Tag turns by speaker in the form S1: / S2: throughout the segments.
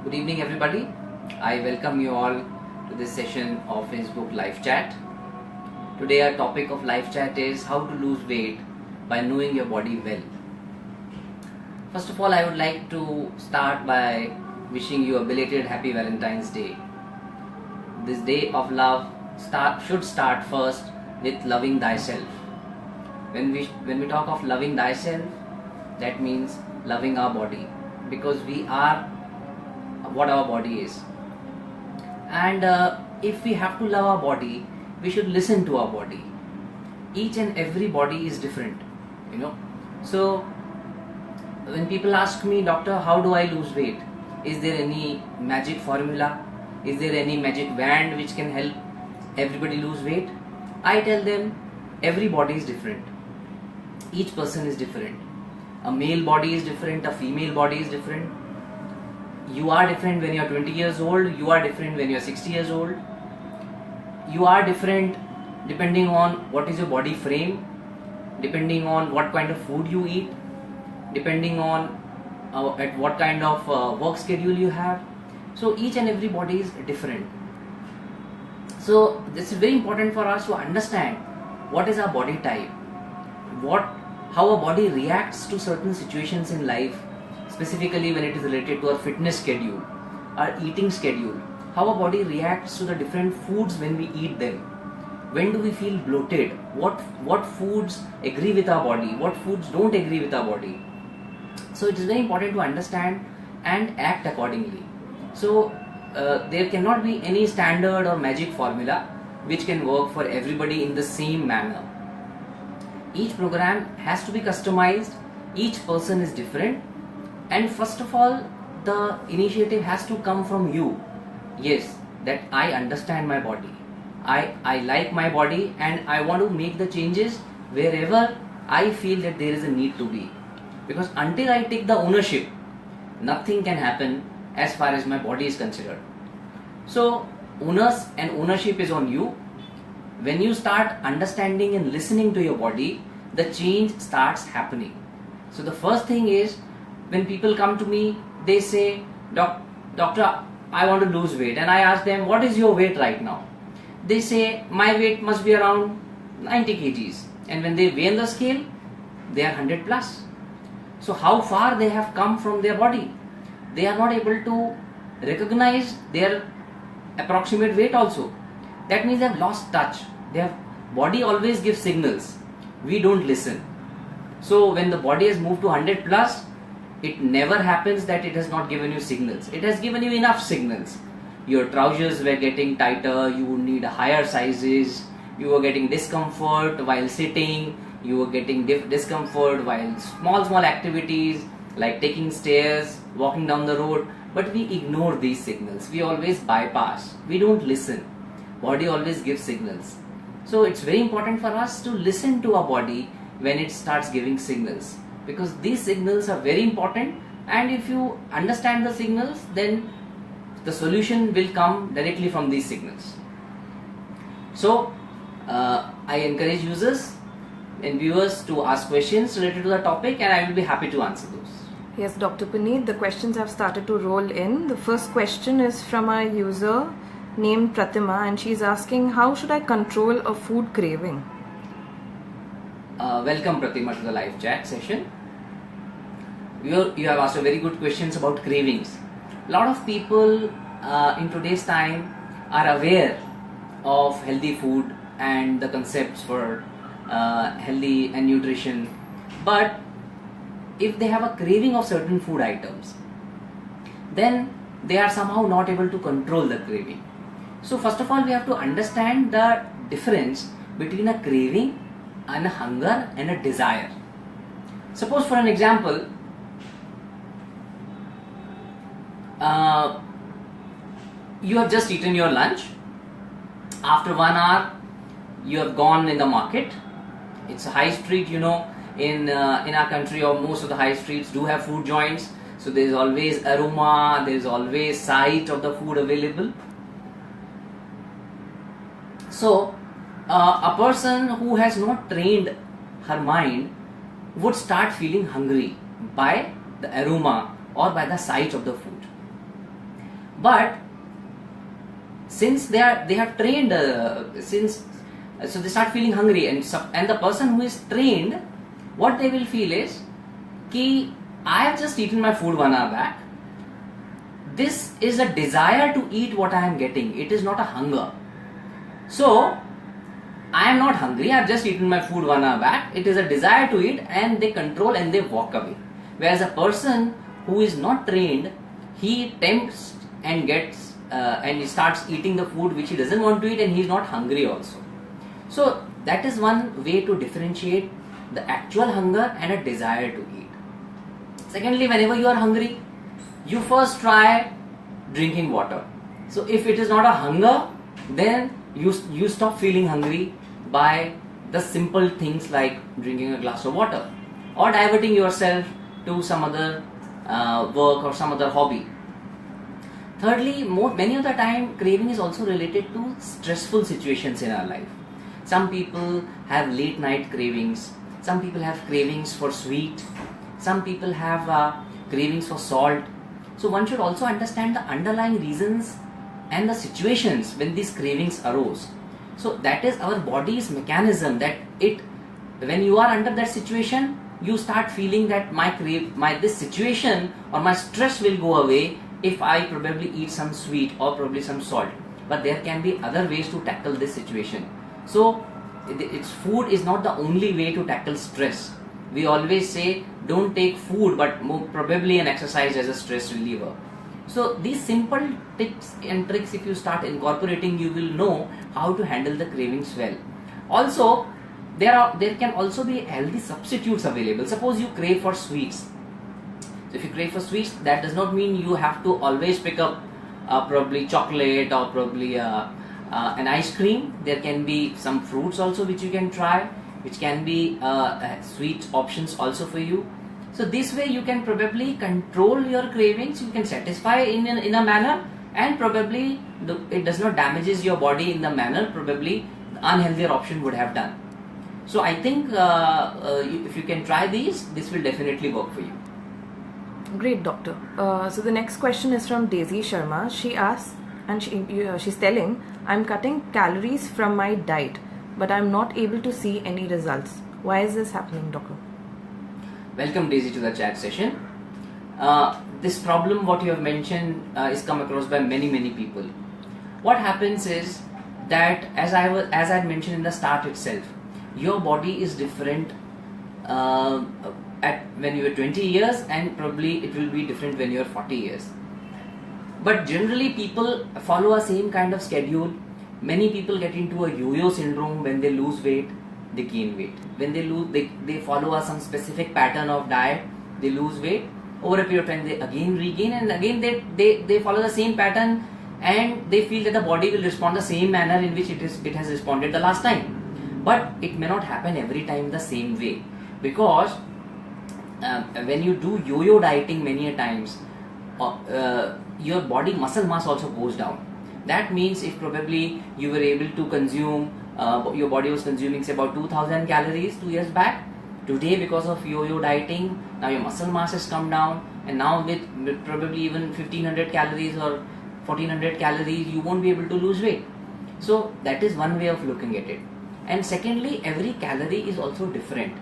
S1: Good evening everybody. I welcome you all to this session of Facebook live chat. Today our topic of live chat is how to lose weight by knowing your body well. First of all, I would like to start by wishing you a belated happy Valentine's Day. This day of love should start first with loving thyself. When we talk of loving thyself, that means loving our body, because we are what our body is. And if we have to love our body, we should listen to our body. Each and every body is different, So when people ask me, doctor, how do I lose weight? Is there any magic formula? Is there any magic wand which can help everybody lose weight? I tell them, every body is different. Each person is different. A male body is different, a female body is different. You are different when you are 20 years old, you are different when you are 60 years old. You are different depending on what is your body frame, depending on what kind of food you eat, depending on at what kind of work schedule you have. So each and every body is different. So this is very important for us to understand what is our body type, how our body reacts to certain situations in life, specifically when it is related to our fitness schedule, our eating schedule, how our body reacts to the different foods when we eat them. When do we feel bloated? What foods agree with our body? What foods don't agree with our body? So it is very important to understand and act accordingly. So there cannot be any standard or magic formula which can work for everybody in the same manner. Each program has to be customized. Each person is different. And first of all, the initiative has to come from you. Yes, that I understand my body. I like my body and I want to make the changes wherever I feel that there is a need to be. Because until I take the ownership, nothing can happen as far as my body is considered. So onus and ownership is on you. When you start understanding and listening to your body, the change starts happening. So the first thing is, when people come to me, they say, Doctor, I want to lose weight. And I ask them, what is your weight right now? They say, my weight must be around 90 kgs. And when they weigh on the scale, they are 100 plus. So how far they have come from their body? They are not able to recognize their approximate weight also. That means they have lost touch. Their body always gives signals. We don't listen. So when the body has moved to 100 plus, it never happens that it has not given you signals. It has given you enough signals. Your trousers were getting tighter, you would need higher sizes, you were getting discomfort while sitting, you were getting discomfort while small activities like taking stairs, walking down the road. But we ignore these signals. We always bypass. We don't listen. Body always gives signals. So it's very important for us to listen to our body when it starts giving signals, because these signals are very important, and if you understand the signals, then the solution will come directly from these signals. So I encourage users and viewers to ask questions related to the topic, and I will be happy to answer those.
S2: Yes, Dr. Puneet, the questions have started to roll in. The first question is from a user named Pratima, and she's asking, how should I control a food craving?
S1: Welcome Pratima to the live chat session. You have asked a very good questions about cravings. A lot of people in today's time are aware of healthy food and the concepts for healthy and nutrition, but if they have a craving of certain food items, then they are somehow not able to control the craving. So first of all, we have to understand the difference between a craving and a hunger and a desire. Suppose for an example, you have just eaten your lunch. After 1 hour, you have gone in the market. It's a high street, in our country, or most of the high streets do have food joints. So there is always aroma, there is always sight of the food available. So a person who has not trained her mind would start feeling hungry by the aroma or by the sight of the food. But since they have trained so they start feeling hungry, and the person who is trained, what they will feel is ki I have just eaten my food 1 hour back. This is a desire to eat what I am getting. It is not a hunger. So I am not hungry. I have just eaten my food 1 hour back. It is a desire to eat, and they control and they walk away. Whereas a person who is not trained, he tempts and gets and he starts eating the food which he doesn't want to eat, and he is not hungry also. So that is one way to differentiate the actual hunger and a desire to eat. Secondly, whenever you are hungry, you first try drinking water. So if it is not a hunger, then you stop feeling hungry by the simple things like drinking a glass of water or diverting yourself to some other work or some other hobby. Thirdly, many of the time craving is also related to stressful situations in our life. Some people have late night cravings, some people have cravings for sweet, some people have cravings for salt. So one should also understand the underlying reasons and the situations when these cravings arose. So that is our body's mechanism, that when you are under that situation, you start feeling that this situation or my stress will go away if I probably eat some sweet or probably some salt. But there can be other ways to tackle this situation. So food is not the only way to tackle stress. We always say don't take food, but probably an exercise as a stress reliever. So these simple tips and tricks, if you start incorporating, you will know how to handle the cravings well. Also, there can also be healthy substitutes available. Suppose you crave for sweets. So if you crave for sweets, that does not mean you have to always pick up probably chocolate or probably an ice cream. There can be some fruits also which you can try, which can be sweet options also for you. So this way you can probably control your cravings, you can satisfy in a manner, and probably it does not damages your body in the manner probably the unhealthier option would have done. So I think if you can try these, this will definitely work for you.
S2: Great, doctor. So the next question is from Daisy Sharma. She asks, and she's telling, I'm cutting calories from my diet, but I'm not able to see any results. Why is this happening, doctor?
S1: Welcome, Daisy, to the chat session. This problem, what you have mentioned, is come across by many people. What happens is that, as I had mentioned in the start itself, your body is different when you are 20 years, and probably it will be different when you are 40 years. But generally, people follow a same kind of schedule. Many people get into a yo-yo syndrome. When they lose weight, they gain weight. When they follow some specific pattern of diet, they lose weight. Over a period of time, they again regain, and again they follow the same pattern, and they feel that the body will respond the same manner in which it has responded the last time. But it may not happen every time the same way, because when you do yo-yo dieting many a times, your body muscle mass also goes down. That means if probably you were able to consume, your body was consuming say about 2000 calories 2 years back, today because of yo-yo dieting, now your muscle mass has come down, and now with probably even 1500 calories or 1400 calories, you won't be able to lose weight. So that is one way of looking at it. And secondly, every calorie is also different.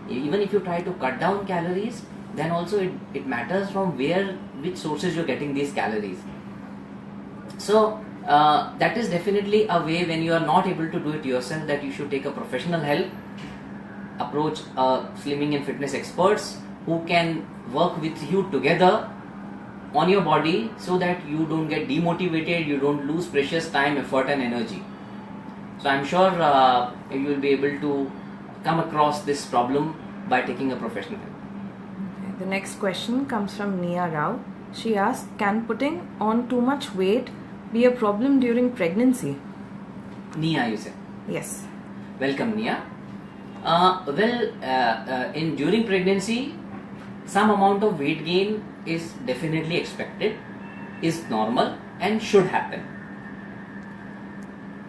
S1: Even if you try to cut down calories, then also it matters from which sources you're getting these calories. So that is definitely a way, when you are not able to do it yourself, that you should take a professional help, approach slimming and fitness experts who can work with you together on your body, so that you don't get demotivated, you don't lose precious time, effort and energy. So I'm sure you will be able to come across this problem by taking a professional help.
S2: Okay. The next question comes from Nia Rao. She asks, can putting on too much weight be a problem during pregnancy?
S1: Nia, you said?
S2: Yes.
S1: Welcome, Nia. During pregnancy, some amount of weight gain is definitely expected, is normal and should happen.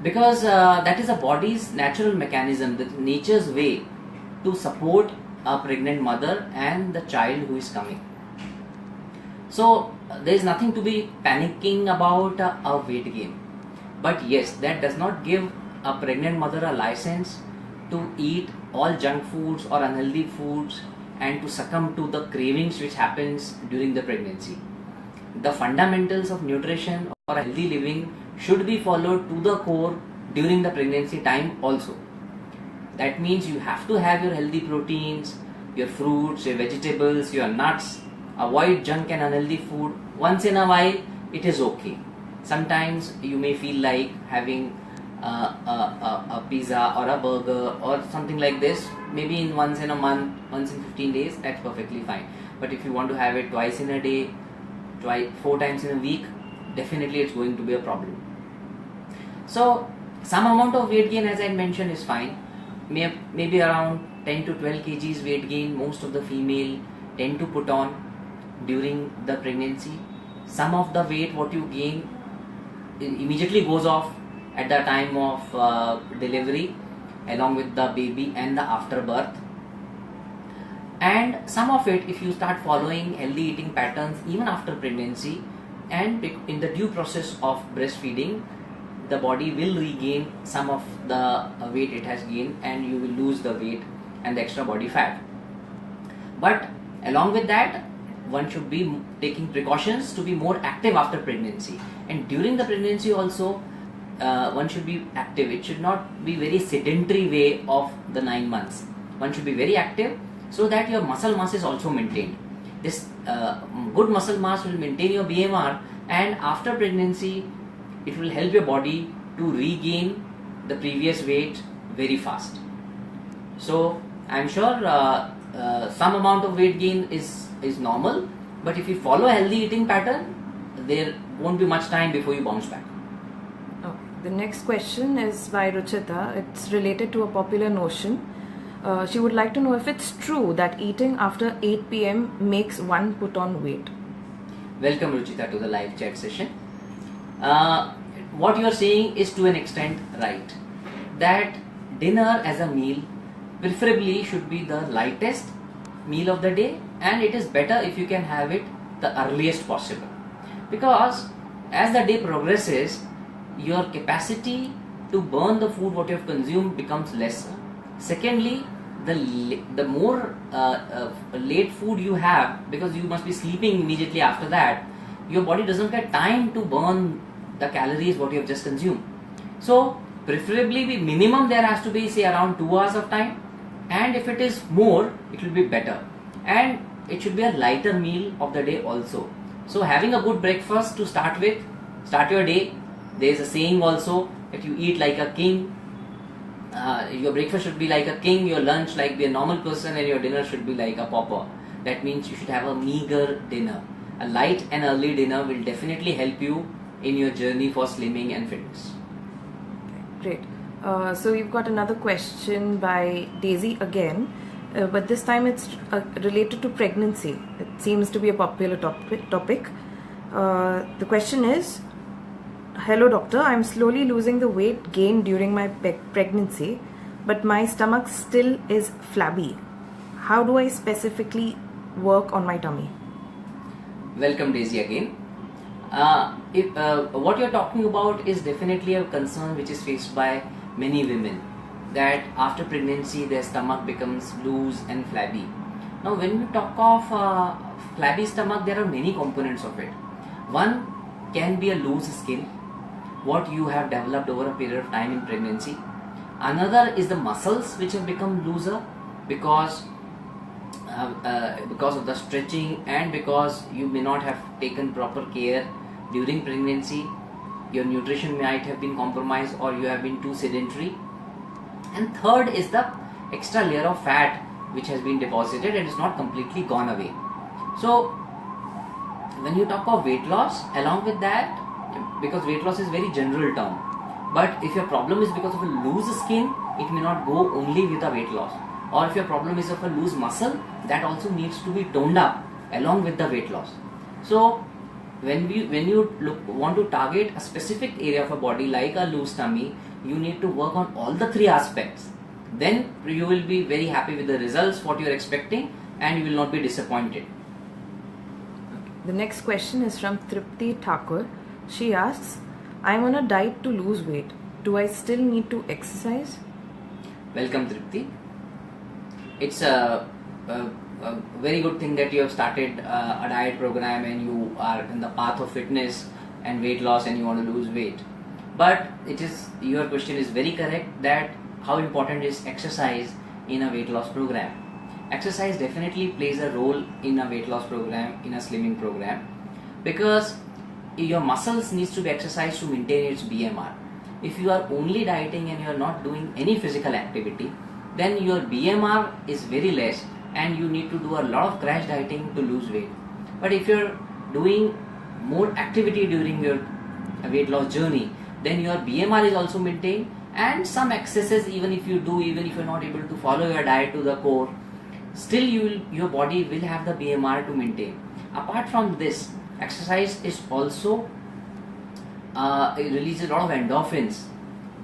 S1: Because that is a body's natural mechanism, the nature's way to support a pregnant mother and the child who is coming. So there is nothing to be panicking about a weight gain. But yes, that does not give a pregnant mother a license to eat all junk foods or unhealthy foods and to succumb to the cravings which happens during the pregnancy. The fundamentals of nutrition or healthy living should be followed to the core during the pregnancy time also. That means you have to have your healthy proteins, your fruits, your vegetables, your nuts. Avoid junk and unhealthy food. Once in a while, it is okay. Sometimes you may feel like having a pizza or a burger or something like this, maybe in once in a month, once in 15 days, that's perfectly fine. But if you want to have it twice in a day, 4 times in a week, definitely it's going to be a problem. So some amount of weight gain, as I mentioned, is fine. Maybe around 10 to 12 kgs weight gain most of the female tend to put on during the pregnancy. Some of the weight what you gain immediately goes off at the time of delivery along with the baby and the afterbirth. And some of it, if you start following healthy eating patterns even after pregnancy and in the due process of breastfeeding, the body will regain some of the weight it has gained and you will lose the weight and the extra body fat. But along with that, one should be taking precautions to be more active after pregnancy. And during the pregnancy also, one should be active. It should not be very sedentary way of the 9 months. One should be very active so that your muscle mass is also maintained. This good muscle mass will maintain your BMR, and after pregnancy it will help your body to regain the previous weight very fast. So I'm sure some amount of weight gain is normal, but if you follow a healthy eating pattern, there won't be much time before you bounce back.
S2: Okay. The next question is by Ruchita. It's related to a popular notion. She would like to know if it's true that eating after 8 p.m. makes one put on weight.
S1: Welcome, Ruchita, to the live chat session. What you are saying is to an extent right, that dinner as a meal preferably should be the lightest meal of the day, and it is better if you can have it the earliest possible, because as the day progresses your capacity to burn the food what you have consumed becomes less. Secondly, the more late food you have, because you must be sleeping immediately after that, your body doesn't get time to burn the calories what you have just consumed. So preferably minimum there has to be say around 2 hours of time, and if it is more it will be better, and it should be a lighter meal of the day also. So having a good breakfast to start with, start your day. There is a saying also that you eat like a king. Your breakfast should be like a king, your lunch like be a normal person, and your dinner should be like a pauper. That means you should have a meager dinner. A light and early dinner will definitely help you in your journey for slimming and fitness.
S2: Great. So we've got another question by Daisy again, but this time it's related to pregnancy. It seems to be a popular topic. The question is, hello doctor, I'm slowly losing the weight gained during my pregnancy, but my stomach still is flabby. How do I specifically work on my tummy?
S1: Welcome, Daisy, again. What you're talking about is definitely a concern which is faced by many women, that after pregnancy their stomach becomes loose and flabby. Now when we talk of flabby stomach, there are many components of it. One can be a loose skin, what you have developed over a period of time in pregnancy. Another is the muscles which have become looser because of the stretching, and because you may not have taken proper care during pregnancy. Your nutrition might have been compromised, or you have been too sedentary. And third is the extra layer of fat which has been deposited and is not completely gone away. So when you talk of weight loss, along with that, because weight loss is very general term, but if your problem is because of a loose skin, it may not go only with a weight loss. Or if your problem is of a loose muscle, that also needs to be toned up along with the weight loss. So when you want to target a specific area of a body like a loose tummy, you need to work on all the three aspects. Then you will be very happy with the results what you are expecting, and you will not be disappointed.
S2: The next question is from Tripti Thakur. She asks, I'm on a diet to lose weight. Do I still need to exercise?
S1: Welcome, Tripti. It's a very good thing that you have started a diet program and you are in the path of fitness and weight loss and you want to lose weight. But your question is very correct, that how important is exercise in a weight loss program. Exercise definitely plays a role in a weight loss program, in a slimming program, because your muscles needs to be exercised to maintain its BMR. If you are only dieting and you are not doing any physical activity, then your BMR is very less and you need to do a lot of crash dieting to lose weight. But if you are doing more activity during your weight loss journey, then your BMR is also maintained, and some excesses even if you are not able to follow your diet to the core, still your body will have the BMR to maintain. Apart from this, exercise is also it releases a lot of endorphins,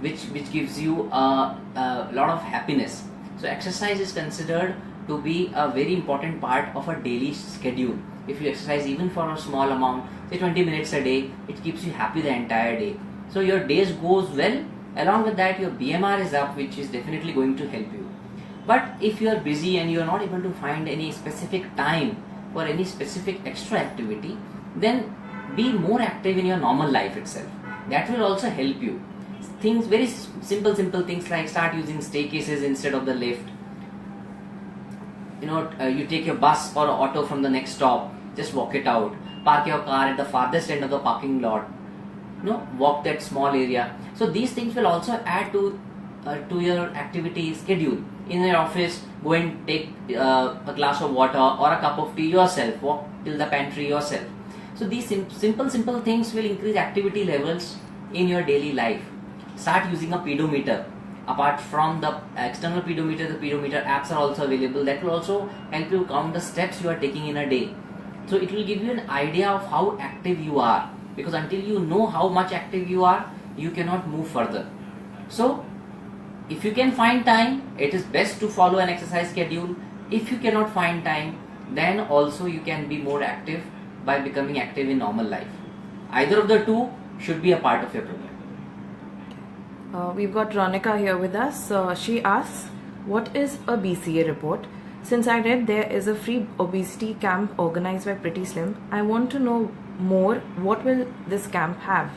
S1: which gives you a lot of happiness. So exercise is considered to be a very important part of a daily schedule. If you exercise even for a small amount, say 20 minutes a day, it keeps you happy the entire day. So your days goes well. Along with that, your BMR is up, which is definitely going to help you. But if you are busy and you are not able to find any specific time for any specific extra activity, then be more active in your normal life itself. That will also help you. Things, very simple things like start using staircases instead of the lift. You take your bus or auto from the next stop, just walk it out. Park your car at the farthest end of the parking lot. Walk that small area. So these things will also add to your activity schedule. In your office, go and take a glass of water or a cup of tea yourself. Walk till the pantry yourself. So these simple things will increase activity levels in your daily life. Start using a pedometer. Apart from the external pedometer, the pedometer apps are also available. That will also help you count the steps you are taking in a day. So it will give you an idea of how active you are, because until you know how much active you are, you cannot move further. So if you can find time, it is best to follow an exercise schedule. If you cannot find time, then also you can be more active by becoming active in normal life. Either of the two should be a part of your program.
S2: We've got Ronika here with us. She asks, what is a BCA report? Since I read there is a free obesity camp organized by Prettislim, I want to know more. What will this camp have?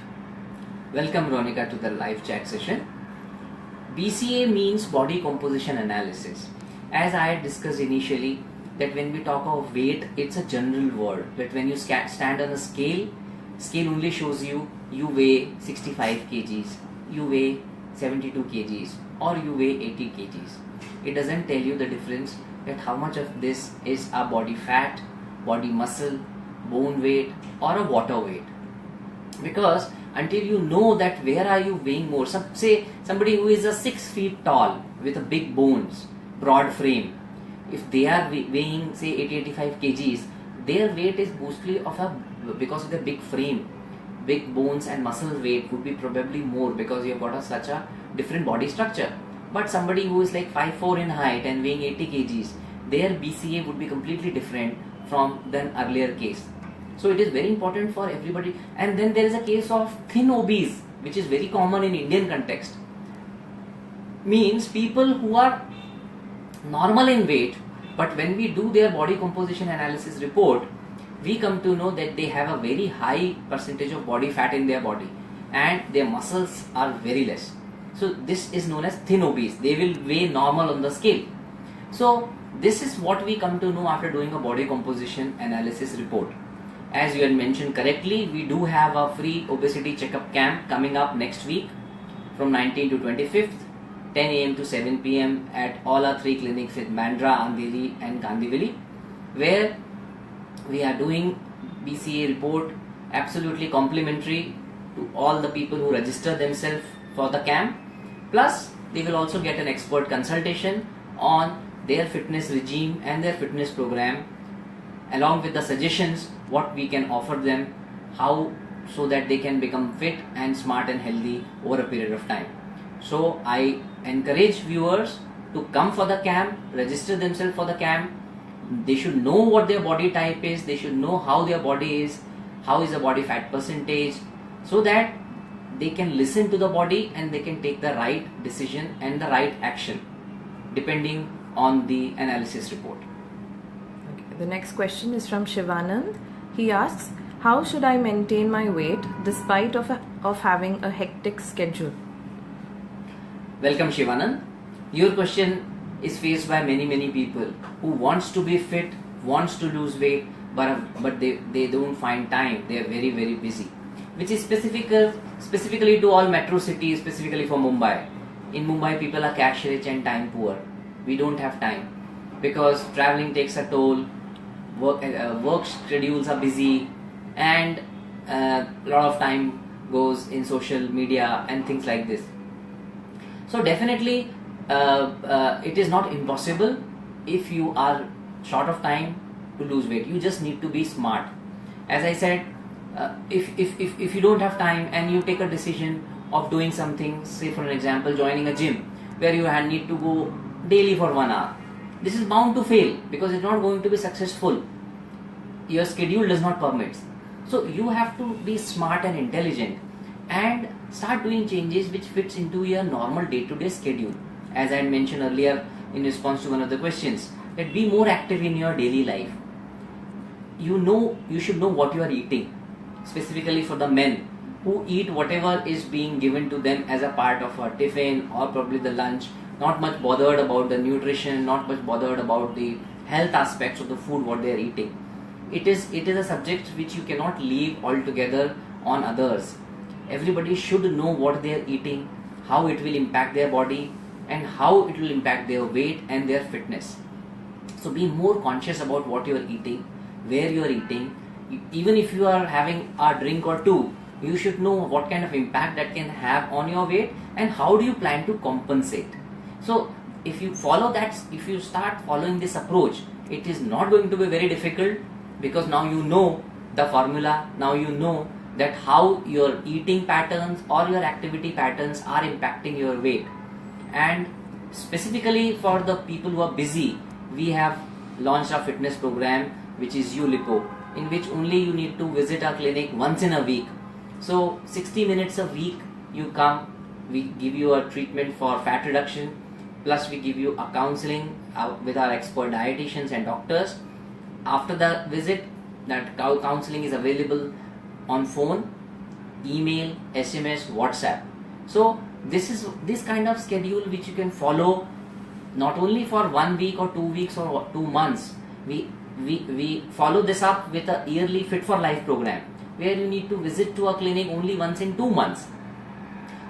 S1: Welcome, Ronika, to the live chat session. BCA means body composition analysis. As I had discussed initially, that when we talk of weight, it's a general word. But when you stand on a scale only shows you weigh 65 kgs, you weigh 72 kgs, or you weigh 80 kgs. It doesn't tell you the difference that how much of this is a body fat, body muscle, bone weight, or a water weight. Because until you know that where are you weighing more, say somebody who is a 6 feet tall with a big bones, broad frame, if they are weighing say 80-85 kgs, their weight is mostly because of the big frame, big bones and muscle weight would be probably more, because you have got such a different body structure. But somebody who is like 5'4" in height and weighing 80 kgs, their BCA would be completely different from the earlier case. So it is very important for everybody. And then there is a case of thin obese, which is very common in Indian context. Means people who are normal in weight, but when we do their body composition analysis report, we come to know that they have a very high percentage of body fat in their body and their muscles are very less. So this is known as thin obese. They will weigh normal on the scale. So this is what we come to know after doing a body composition analysis report. As you had mentioned correctly, we do have a free obesity checkup camp coming up next week from 19th to 25th, 10 a.m. to 7 p.m. at all our 3 clinics in Bandra, Andheri and Kandivali, where we are doing BCA report absolutely complimentary to all the people who register themselves for the camp. Plus, they will also get an expert consultation on their fitness regime and their fitness program, along with the suggestions what we can offer them, how so that they can become fit and smart and healthy over a period of time. So I encourage viewers to come for the camp, register themselves for the camp. They should know what their body type is, they should know how their body is, how is the body fat percentage, so that they can listen to the body and they can take the right decision and the right action depending on the analysis report.
S2: Okay. The next question is from Shivanand. He asks, how should I maintain my weight despite of having a hectic schedule?
S1: Welcome Shivanand. Your question is faced by many people who wants to be fit, wants to lose weight, but they don't find time. They are very busy, which is specifically to all metro cities, specifically for Mumbai. In Mumbai, people are cash rich and time poor. We don't have time because traveling takes a toll, work schedules are busy, and a lot of time goes in social media and things like this. So definitely it is not impossible if you are short of time to lose weight. You just need to be smart. As I said, if you don't have time and you take a decision of doing something, say for an example joining a gym where you need to go daily for 1 hour, this is bound to fail because it's not going to be successful. Your schedule does not permit. So you have to be smart and intelligent and start doing changes which fits into your normal day-to-day schedule. As I had mentioned earlier in response to one of the questions, that be more active in your daily life. You should know what you are eating, specifically for the men who eat whatever is being given to them as a part of a tiffin or probably the lunch, not much bothered about the nutrition, not much bothered about the health aspects of the food what they are eating. It is a subject which you cannot leave altogether on others. Everybody should know what they are eating, how it will impact their body and how it will impact their weight and their fitness. So be more conscious about what you are eating, where you are eating. Even if you are having a drink or two, you should know what kind of impact that can have on your weight and how do you plan to compensate. So if you follow that, if you start following this approach, it is not going to be very difficult because now you know the formula, now you know that how your eating patterns or your activity patterns are impacting your weight. And specifically for the people who are busy, we have launched a fitness program which is U-Lipo, in which only you need to visit our clinic once in a week. So 60 minutes a week you come, we give you a treatment for fat reduction, plus we give you a counseling with our expert dietitians and doctors. After the visit, that counseling is available on phone, email, SMS, WhatsApp. So this kind of schedule which you can follow not only for 1 week or 2 weeks or 2 months. We follow this up with a yearly Fit for Life program where you need to visit to a clinic only once in 2 months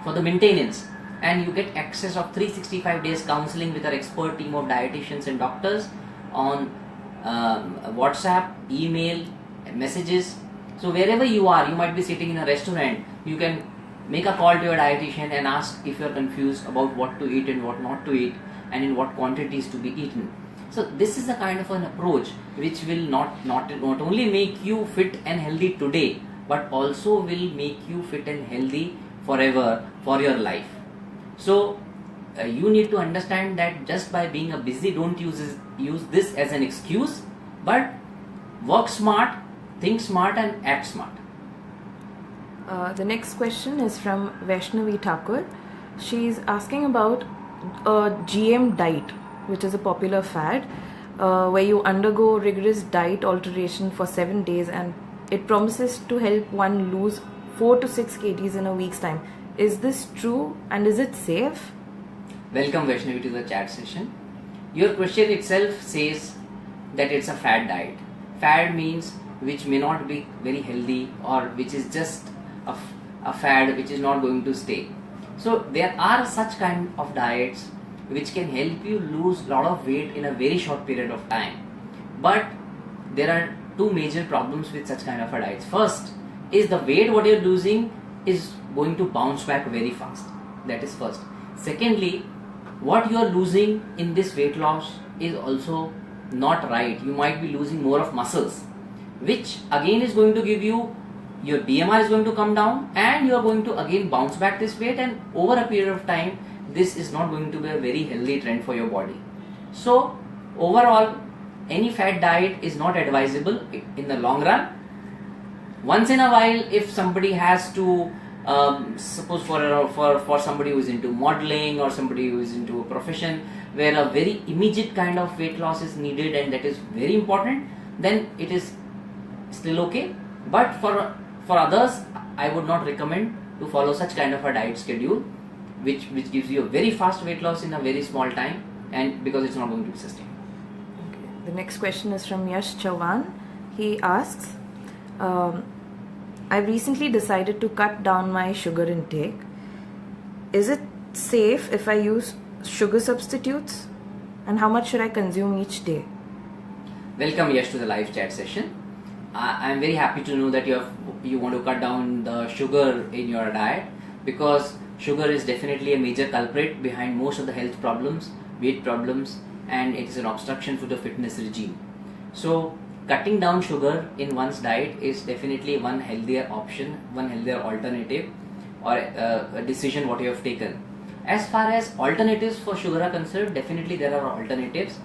S1: for the maintenance, and you get access of 365 days counseling with our expert team of dietitians and doctors on WhatsApp, email, messages. So wherever you are, you might be sitting in a restaurant, you can make a call to your dietitian and ask if you are confused about what to eat and what not to eat and in what quantities to be eaten. So this is a kind of an approach which will not only make you fit and healthy today, but also will make you fit and healthy forever for your life. So you need to understand that just by being a busy, don't use this as an excuse, but work smart, think smart and act smart.
S2: The next question is from Vaishnavi Thakur. She's asking about a GM diet, which is a popular fad, where you undergo rigorous diet alteration for 7 days and it promises to help one lose 4 to 6 kgs in a week's time. Is this true and is it safe?
S1: Welcome Vaishnavi to the chat session. Your question itself says that it's a fad diet. Fad means which may not be very healthy or which is just a fad which is not going to stay. So there are such kind of diets which can help you lose a lot of weight in a very short period of time. But there are two major problems with such kind of a diets. First is the weight what you're losing is going to bounce back very fast. That is first. Secondly, what you are losing in this weight loss is also not right. You might be losing more of muscles, which again is going to give you, your BMI is going to come down and you are going to again bounce back this weight, and over a period of time this is not going to be a very healthy trend for your body. So overall, any fat diet is not advisable in the long run. Once in a while, if somebody has to, suppose for somebody who is into modeling or somebody who is into a profession where a very immediate kind of weight loss is needed and that is very important, then it is still okay. But for others, I would not recommend to follow such kind of a diet schedule which gives you a very fast weight loss in a very small time, and because it's not going to be sustained.
S2: Okay. The next question is from Yash Chauhan. He asks, I recently decided to cut down my sugar intake. Is it safe if I use sugar substitutes? And how much should I consume each day?
S1: Welcome Yash to the live chat session. I am very happy to know that you want to cut down the sugar in your diet, because sugar is definitely a major culprit behind most of the health problems, weight problems, and it is an obstruction to the fitness regime. So cutting down sugar in one's diet is definitely one healthier option, one healthier alternative, or a decision what you have taken. As far as alternatives for sugar are concerned, definitely there are alternatives.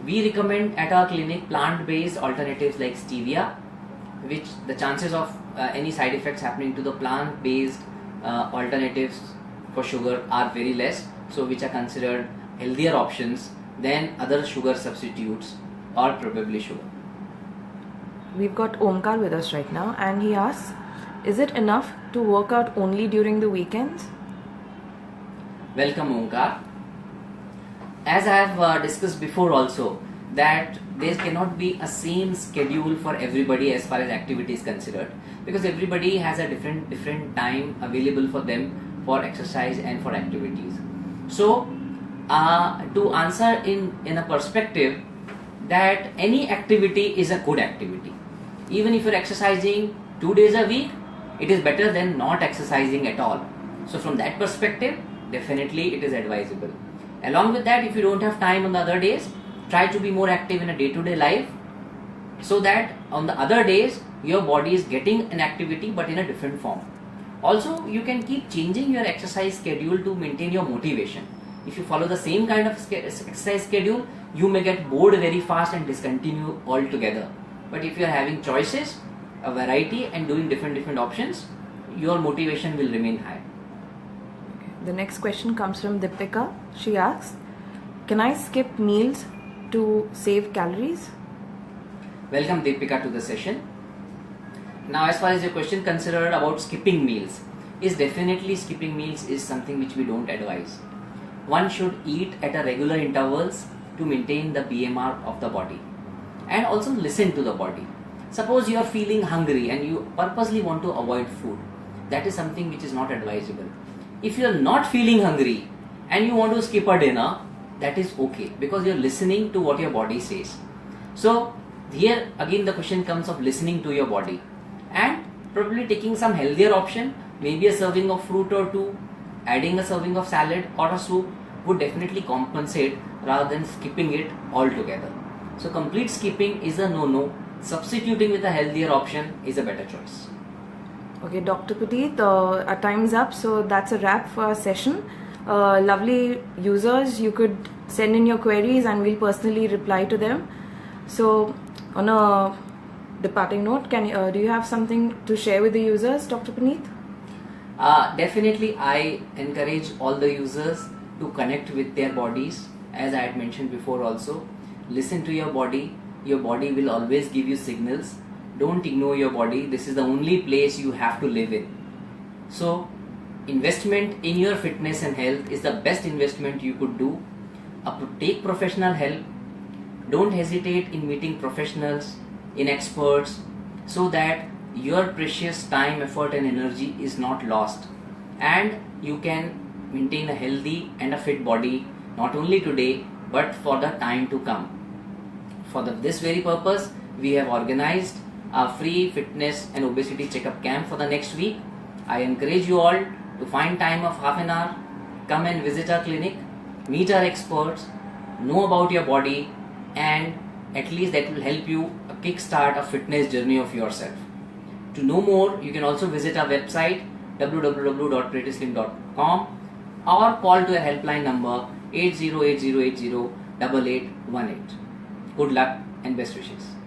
S1: We recommend at our clinic plant-based alternatives like stevia, which the chances of any side effects happening to the plant-based alternatives for sugar are very less, so which are considered healthier options than other sugar substitutes or probably sugar.
S2: We've got Omkar with us right now, and he asks, is it enough to work out only during the weekends?
S1: Welcome Omkar. As I have discussed before also, that there cannot be a same schedule for everybody as far as activity is considered, because everybody has a different time available for them for exercise and for activities. So to answer in a perspective that any activity is a good activity. Even if you're exercising 2 days a week, it is better than not exercising at all. So from that perspective, definitely it is advisable. Along with that, if you don't have time on the other days, try to be more active in a day-to-day life, so that on the other days your body is getting an activity but in a different form. Also, you can keep changing your exercise schedule to maintain your motivation. If you follow the same kind of exercise schedule, you may get bored very fast and discontinue altogether. But if you are having choices, a variety, and doing different options, your motivation will remain high.
S2: The next question comes from Deepika. She asks, can I skip meals to save calories?
S1: Welcome Deepika to the session. Now, as far as your question considered about skipping meals, definitely skipping meals is something which we don't advise. One should eat at a regular intervals to maintain the BMR of the body, and also listen to the body. Suppose you are feeling hungry and you purposely want to avoid food, that is something which is not advisable. If you are not feeling hungry and you want to skip a dinner, that is okay, because you are listening to what your body says. So here again the question comes of listening to your body and probably taking some healthier option, maybe a serving of fruit or two, adding a serving of salad or a soup would definitely compensate rather than skipping it altogether. So complete skipping is a no-no. Substituting with a healthier option is a better choice.
S2: Okay, Dr. Petit, our time's up, so that's a wrap for our session. Lovely users, you could send in your queries and we'll personally reply to them. So on a departing note, do you have something to share with the users, Dr. Puneet?
S1: Definitely, I encourage all the users to connect with their bodies. As I had mentioned before also, listen to your body. Your body will always give you signals. Don't ignore your body. This is the only place you have to live in. So investment in your fitness and health is the best investment you could do. Take professional help. Don't hesitate in meeting professionals, in experts, so that your precious time, effort and energy is not lost, and you can maintain a healthy and a fit body not only today but for the time to come. For this very purpose, we have organized a free fitness and obesity checkup camp for the next week. I encourage you all to find time of half an hour, come and visit our clinic, meet our experts, know about your body, and at least that will help you kickstart a fitness journey of yourself. To know more, you can also visit our website www.prettislim.com or call to a helpline number 8080808818. Good luck and best wishes.